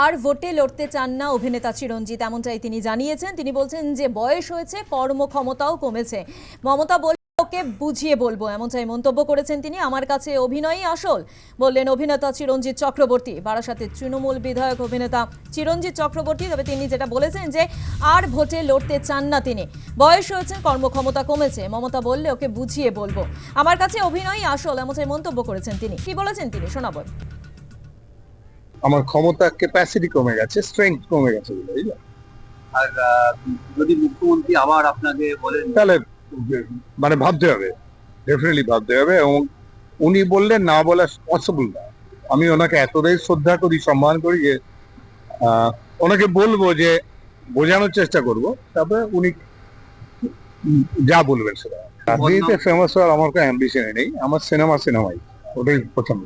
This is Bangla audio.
আর ভোটে লড়তে চান না অভিনেতা চিরঞ্জিত, এমনটাই তিনি জানিয়েছেন। তিনি বলছেন যে বয়স হয়েছে, কর্মক্ষমতাও কমেছে। মমতা বললেন ওকে বুঝিয়ে বলবো, এমনটাই মন্তব্য করেছেন তিনি। আমার কাছে অভিনয়ই আসল, বললেন অভিনেতা চিরঞ্জিত চক্রবর্তী। বারাসাতের তৃণমূল বিধায়ক অভিনেতা চিরঞ্জিত চক্রবর্তী। তবে তিনি যেটা বলেছেন যে আর ভোটে লড়তে চান না তিনি, বয়স হয়েছে, কর্মক্ষমতা কমেছে। মমতা বললে ওকে বুঝিয়ে বলবো, আমার কাছে অভিনয়ই আসল, এমনটাই মন্তব্য করেছেন তিনি। কি বলেছেন তিনি, শোনাবো। আমার ক্ষমতা ক্যাপাসিটি কমে গেছে, স্ট্রেংথ কমে গেছে। আর যদি মুখ্যমন্ত্রী আবার আপনাকে বলেন তাহলে মানে ভাবতে হবে, ডেফিনেটলি ভাবতে হবে। এবং উনি বললেন না বলা পসিবল না। আমি ওনাকে এতটাই শ্রদ্ধা করি, সম্মান করি যে ওনাকে বলবো, যে বোঝানোর চেষ্টা করব, তারপরে উনি যা বলবেন সেটা। রাজনীতিতে ফেমাস হওয়ার আমার কোনো অ্যাম্বিশন নেই। আমার সিনেমাই, ওটাই প্রথম।